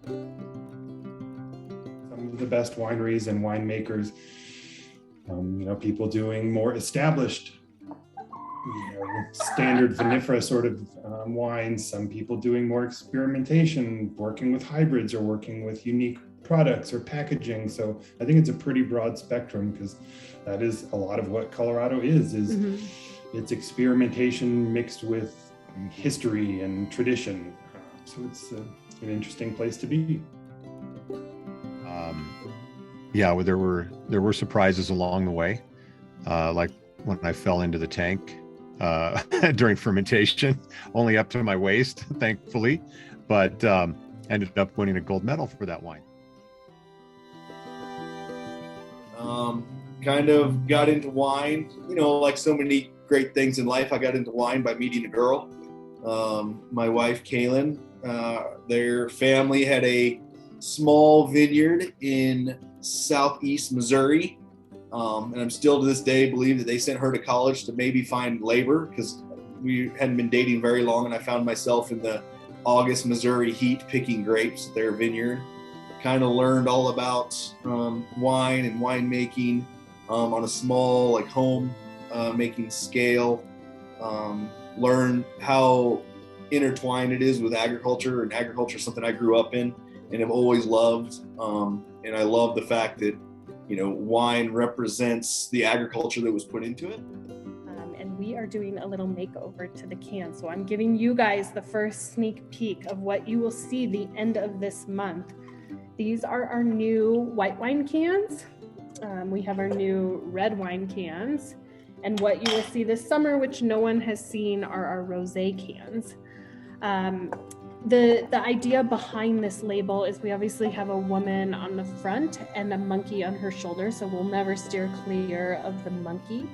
Some of the best wineries and winemakers, people doing more established, standard vinifera sort of wines, some people doing more experimentation, working with hybrids or working with unique products or packaging. So I think it's a pretty broad spectrum, because that is a lot of what Colorado is it's experimentation mixed with history and tradition. So it's an interesting place to be. Well, there were surprises along the way, like when I fell into the tank during fermentation, only up to my waist, thankfully, but ended up winning a gold medal for that wine. Kind of got into wine, like so many great things in life. I got into wine by meeting a girl, my wife, Kaylin. Their family had a small vineyard in southeast Missouri. And I'm still to this day believe that they sent her to college to maybe find labor, because we hadn't been dating very long, and I found myself in the August Missouri heat picking grapes at their vineyard. Kind of learned all about wine and winemaking on a small home making scale. Learn how intertwined it is with agriculture, and agriculture is something I grew up in and have always loved. And I love the fact that wine represents the agriculture that was put into it. And we are doing a little makeover to the can. So I'm giving you guys the first sneak peek of what you will see the end of this month. These are our new white wine cans. We have our new red wine cans. And what you will see this summer, which no one has seen, are our rosé cans. The idea behind this label is we obviously have a woman on the front and a monkey on her shoulder, so we'll never steer clear of the monkey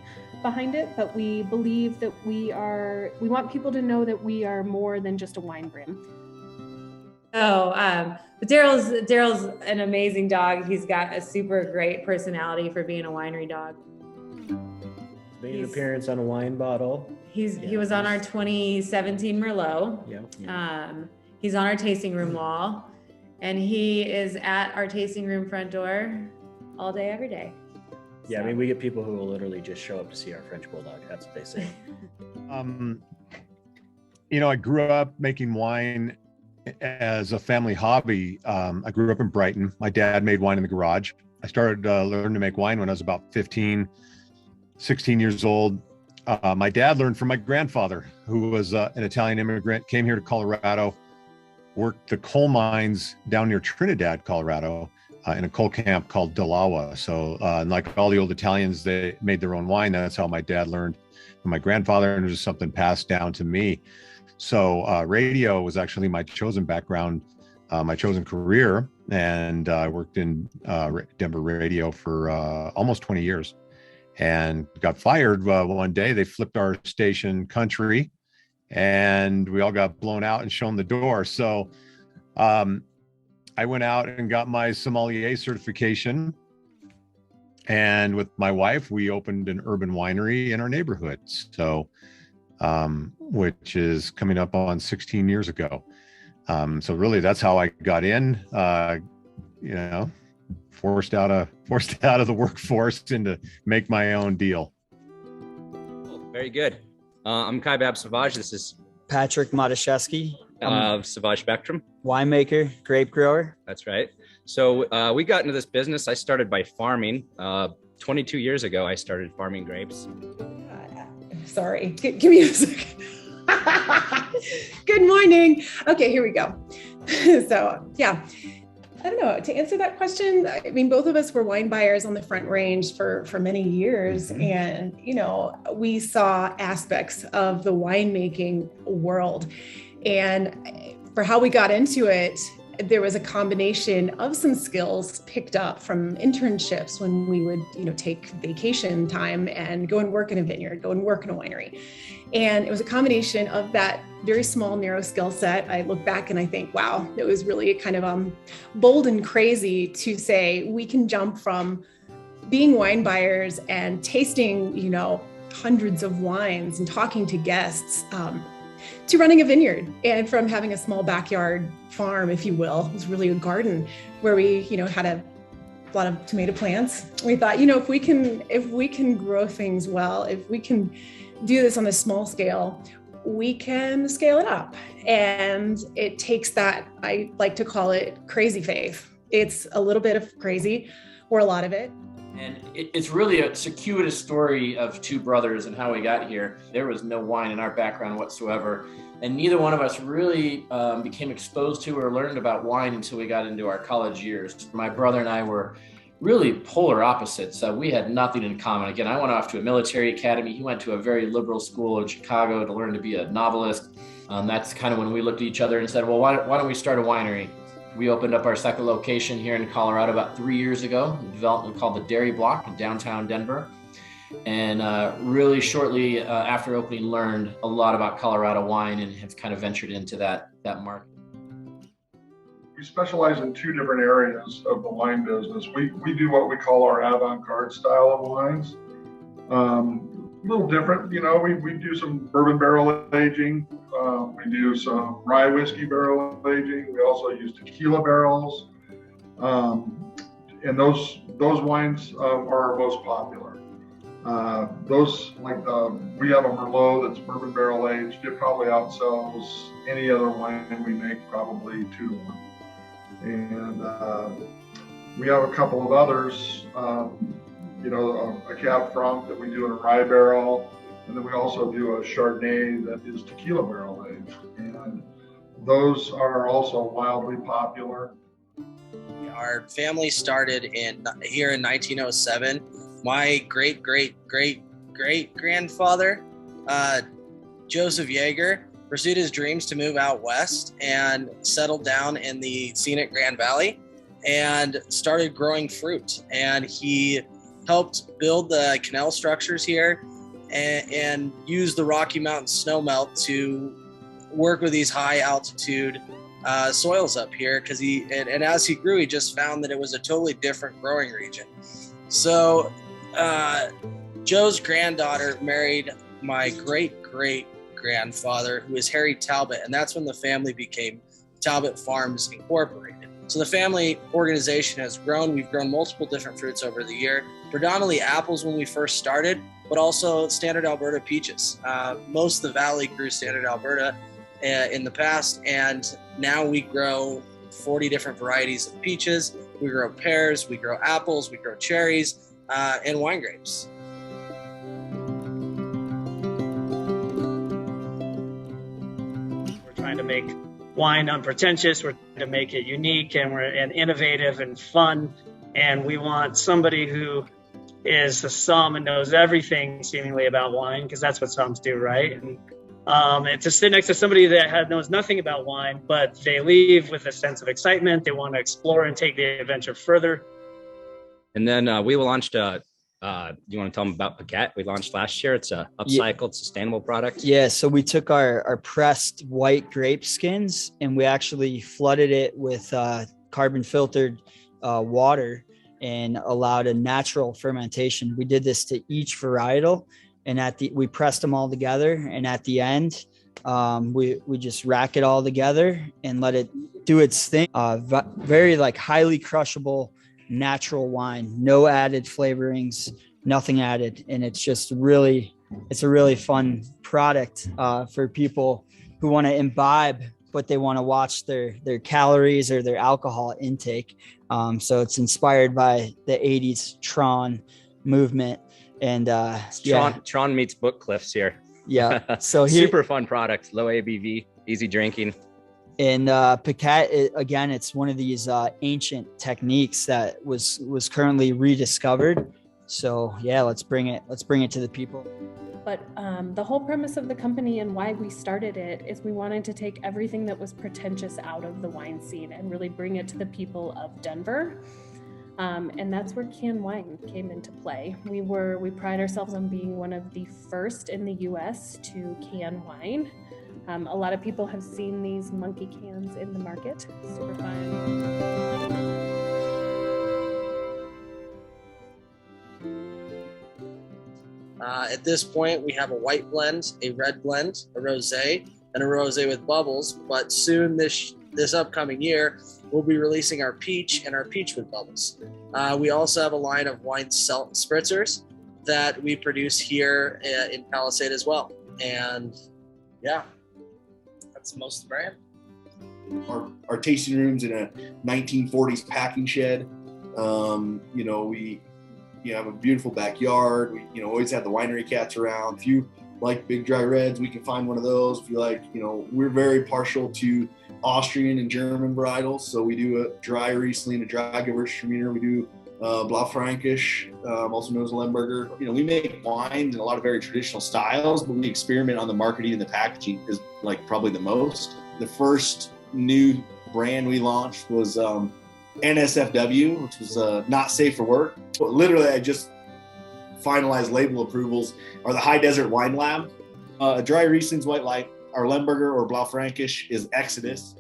behind it, but we believe that we want people to know that we are more than just a wine brand. But Daryl's an amazing dog. He's got a super great personality for being a winery dog. Made an appearance on a wine bottle. He was on our 2017 Merlot. Yeah. He's on our tasting room wall, and he is at our tasting room front door all day, every day. Yeah, so. I mean, we get people who will literally just show up to see our French Bulldog. That's what they say. I grew up making wine as a family hobby. I grew up in Brighton. My dad made wine in the garage. I started learning to make wine when I was about 15, 16 years old. My dad learned from my grandfather, who was an Italian immigrant, came here to Colorado, worked the coal mines down near Trinidad, Colorado, in a coal camp called Delawa. So like all the old Italians, they made their own wine. That's how my dad learned from my grandfather, and it was just something passed down to me. So radio was actually my chosen background, my chosen career. And I worked in Denver radio for almost 20 years. And got fired one day. They flipped our station country, and we all got blown out and shown the door. So I went out and got my sommelier certification. And with my wife, we opened an urban winery in our neighborhood. So, which is coming up on 16 years ago. So really, that's how I got in. Forced out of the workforce and to make my own deal. Very good. I'm Kai Bab Savage. This is Patrick Matashevsky of Savage Spectrum. Winemaker, grape grower. That's right. So we got into this business. I started by farming. 22 years ago, I started farming grapes. Sorry, give me a second. Good morning. Okay, here we go. So yeah. I don't know, to answer that question, I mean, both of us were wine buyers on the Front Range for many years. Mm-hmm. And, we saw aspects of the winemaking world. And for how we got into it, there was a combination of some skills picked up from internships when we would, take vacation time and go and work in a vineyard, go and work in a winery. And it was a combination of that very small, narrow skill set. I look back and I think, wow, it was really kind of bold and crazy to say we can jump from being wine buyers and tasting, hundreds of wines and talking to guests to running a vineyard, and from having a small backyard farm, if you will. It was really a garden where we, had a lot of tomato plants. We thought, if we can grow things well, if we can do this on a small scale, we can scale it up. And it takes that, I like to call it crazy faith. It's a little bit of crazy, or a lot of it. And it's really a circuitous story of two brothers and how we got here. There was no wine in our background whatsoever. And neither one of us really became exposed to or learned about wine until we got into our college years. My brother and I were really polar opposites. We had nothing in common. Again, I went off to a military academy. He went to a very liberal school in Chicago to learn to be a novelist. That's kind of when we looked at each other and said, well, why don't we start a winery? We opened up our second location here in Colorado about 3 years ago, a development called the Dairy Block in downtown Denver. And really shortly after opening, learned a lot about Colorado wine and have kind of ventured into that market. We specialize in two different areas of the wine business. We do what we call our avant-garde style of wines. A little different, we do some bourbon barrel aging. We do some rye whiskey barrel aging. We also use tequila barrels. And those wines are our most popular. We have a Merlot that's bourbon barrel aged. It probably outsells any other wine we make, probably 2 to 1. And we have a couple of others, a Cab Franc that we do in a rye barrel. And then we also do a Chardonnay that is tequila barrel aged. And those are also wildly popular. Our family started here in 1907. My great grandfather, Joseph Yeager, pursued his dreams to move out west and settled down in the scenic Grand Valley and started growing fruit. And he helped build the canal structures here and used the Rocky Mountain snowmelt to work with these high altitude soils up here, because as he grew, he just found that it was a totally different growing region. So Joe's granddaughter married my great grandfather, who is Harry Talbot, and that's when the family became Talbot Farms Incorporated. So the family organization has grown. We've grown multiple different fruits over the year, predominantly apples when we first started, but also standard Alberta peaches. Most of the valley grew standard Alberta in the past, and now we grow 40 different varieties of peaches. We grow pears, we grow apples, we grow cherries, and wine grapes. We're trying to make wine unpretentious. We're trying to make it unique and innovative and fun. And we want somebody who is a somm and knows everything seemingly about wine, because that's what somms do, right? And to sit next to somebody that knows nothing about wine, but they leave with a sense of excitement. They want to explore and take the adventure further. And then we launched you want to tell them about Paquette? We launched last year. It's a upcycled, sustainable product. Yeah, so we took our pressed white grape skins and we actually flooded it with carbon filtered water and allowed a natural fermentation. We did this to each varietal, and we pressed them all together. And at the end, we just rack it all together and let it do its thing. Very highly crushable, natural wine, no added flavorings, nothing added. And it's just a really fun product for people who want to imbibe, but they want to watch their calories or their alcohol intake. So it's inspired by the 80s Tron movement. And Tron meets Book Cliffs here. Yeah. So super fun product, low ABV, easy drinking. And Paquette, again, it's one of these ancient techniques that was currently rediscovered. So yeah, let's bring it to the people. But the whole premise of the company and why we started it is we wanted to take everything that was pretentious out of the wine scene and really bring it to the people of Denver. And that's where canned wine came into play. We pride ourselves on being one of the first in the US to can wine. A lot of people have seen these monkey cans in the market. Super fun. At this point, we have a white blend, a red blend, a rosé, and a rosé with bubbles. But soon this upcoming year, we'll be releasing our peach and our peach with bubbles. We also have a line of wine spritzers that we produce here in Palisade as well. And yeah, that's most of the brand. Our tasting room's in a 1940s packing shed. We have a beautiful backyard. We always have the winery cats around. If you like big dry reds, we can find one of those. If you like, we're very partial to Austrian and German varietals. So we do a dry Riesling, a dry Gewürztraminer. We do Blaufränkisch, also known as Lemberger. We make wines in a lot of very traditional styles, but we experiment on the marketing and the packaging is like probably the most. The first new brand we launched was NSFW, which was not safe for work. But literally, I just finalized label approvals. Are the High Desert Wine Lab. Dry Riesling's White Light. Our Lemberger or Blaufränkisch is Exodus.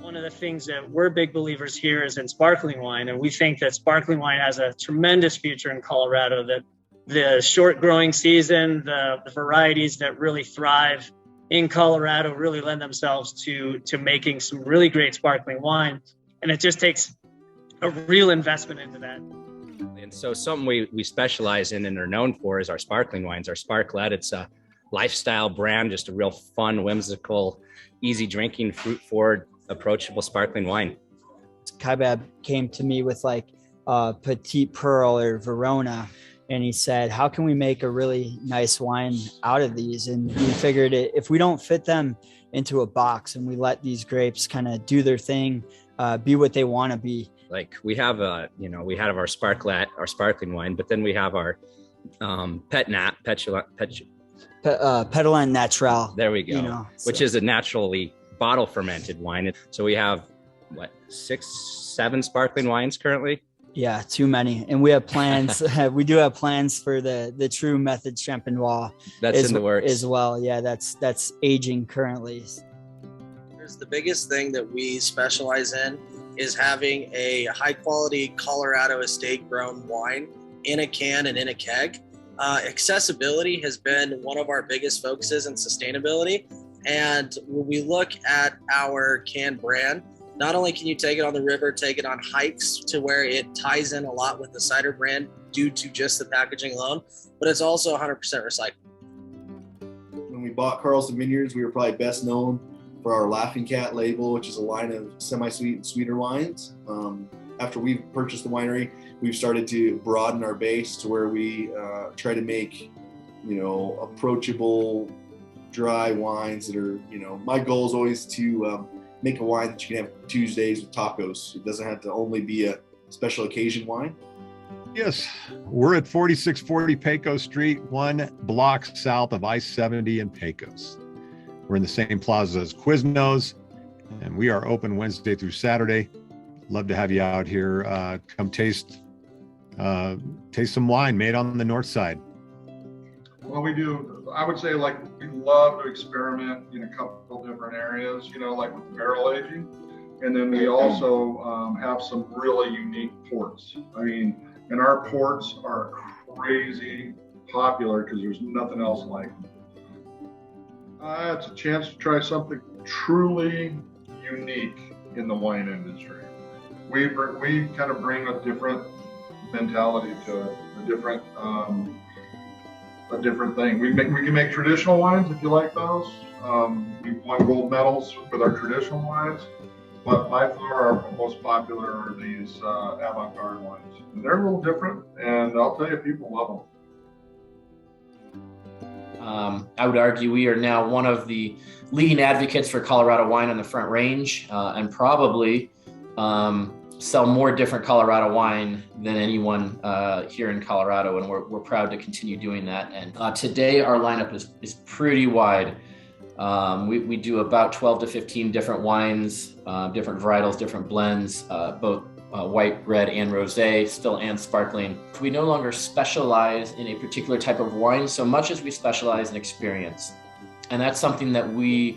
One of the things that we're big believers here is in sparkling wine, and we think that sparkling wine has a tremendous future in Colorado. That the short growing season, the varieties that really thrive in Colorado really lend themselves to making some really great sparkling wine, and it just takes a real investment into that. And so something we specialize in and are known for is our sparkling wines, our Sparklet. It's a lifestyle brand, just a real fun, whimsical, easy drinking, fruit forward, approachable sparkling wine. Kaibab came to me with like Petite Pearl or Verona, and he said, how can we make a really nice wine out of these? And we figured if we don't fit them into a box and we let these grapes kind of do their thing, be what they want to be. Like we have we have our Sparklet, our sparkling wine, but then we have our Petulant Natural. There we go. Which is a naturally bottle fermented wine. So we have 6-7 sparkling wines currently. Yeah, too many. And we have plans. We do have plans for the true method Champenois. That's in the works as well. Yeah, that's aging currently. The biggest thing that we specialize in is having a high quality Colorado estate grown wine in a can and in a keg. Accessibility has been one of our biggest focuses in sustainability. And when we look at our canned brand, not only can you take it on the river, take it on hikes to where it ties in a lot with the cider brand due to just the packaging alone, but it's also 100% recycled. When we bought Carlson Vineyards, we were probably best known for our Laughing Cat label, which is a line of semi-sweet and sweeter wines. After we purchased the winery, we've started to broaden our base to where we try to make, approachable, dry wines that are, my goal is always to make a wine that you can have Tuesdays with tacos. It doesn't have to only be a special occasion wine. Yes, we're at 4640 Pecos Street, 1 block south of I-70 in Pecos. We're in the same plaza as Quiznos, and we are open Wednesday through Saturday. Love to have you out here. Come taste some wine made on the north side. Well, we do. I would say we love to experiment in a couple different areas, like with barrel aging. And then we also have some really unique ports. And our ports are crazy popular because there's nothing else like them. It's a chance to try something truly unique in the wine industry. We kind of bring a different mentality to it, a different thing. We can make traditional wines if you like those. We've won gold medals with our traditional wines, but by far our most popular are these avant-garde wines. And they're a little different, and I'll tell you, people love them. I would argue we are now one of the leading advocates for Colorado wine on the Front Range, and probably sell more different Colorado wine than anyone here in Colorado, and we're proud to continue doing that. And today our lineup is pretty wide. We do about 12 to 15 different wines, different varietals, different blends, both white, red, and rosé, still and sparkling. We no longer specialize in a particular type of wine so much as we specialize in experience. And that's something that we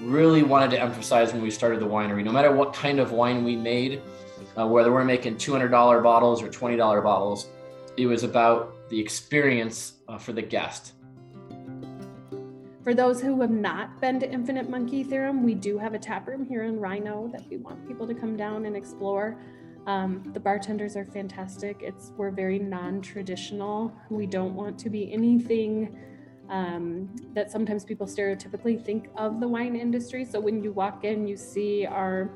really wanted to emphasize when we started the winery. No matter what kind of wine we made, whether we're making $200 bottles or $20 bottles, it was about the experience for the guest. For those who have not been to Infinite Monkey Theorem, we do have a tap room here in Rhino that we want people to come down and explore. The bartenders are fantastic. We're very non-traditional. We don't want to be anything that sometimes people stereotypically think of the wine industry. So when you walk in, you see our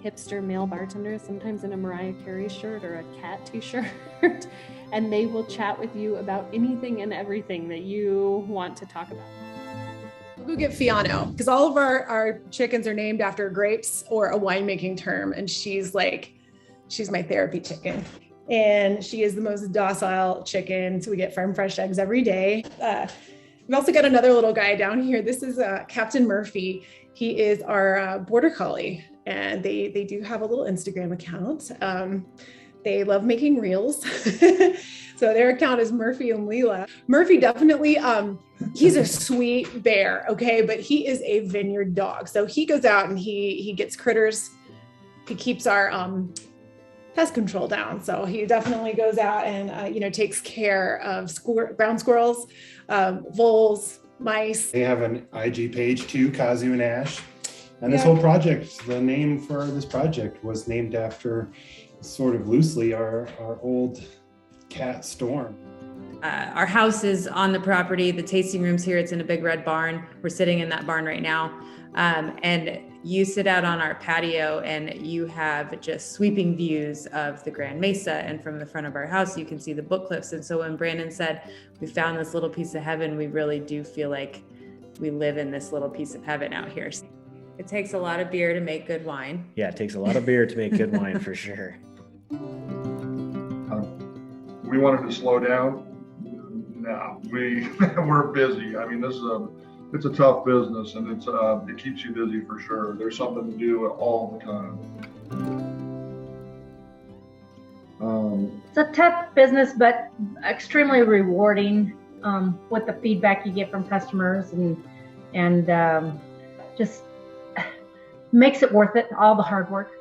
hipster male bartenders, sometimes in a Mariah Carey shirt or a cat t-shirt, and they will chat with you about anything and everything that you want to talk about. We'll go get Fiano, because all of our chickens are named after grapes or a winemaking term. And she's my therapy chicken. And she is the most docile chicken. So we get farm fresh eggs every day. We've also got another little guy down here. This is Captain Murphy. He is our border collie. And they do have a little Instagram account. They love making reels. So their account is Murphy and Leela. Murphy definitely, he's a sweet bear, okay? But he is a vineyard dog. So he goes out and he gets critters. He keeps our pest control down. So he definitely goes out and, takes care of ground squirrels, voles, mice. They have an IG page too, Kazu and Ash. And this whole project, the name for this project was named after, sort of loosely, our old cat Storm. Our house is on the property. The tasting room's here. It's in a big red barn. We're sitting in that barn right now. And you sit out on our patio and you have just sweeping views of the Grand Mesa. And from the front of our house, you can see the book cliffs. And so when Brandon said, we found this little piece of heaven, we really do feel like we live in this little piece of heaven out here. It takes a lot of beer to make good wine. Yeah, it takes a lot of beer to make good wine for sure. We wanted to slow down. No, we're busy. I mean, it's a tough business, and it keeps you busy for sure. There's something to do all the time. It's a tough business, but extremely rewarding with the feedback you get from customers, and just makes it worth it, all the hard work.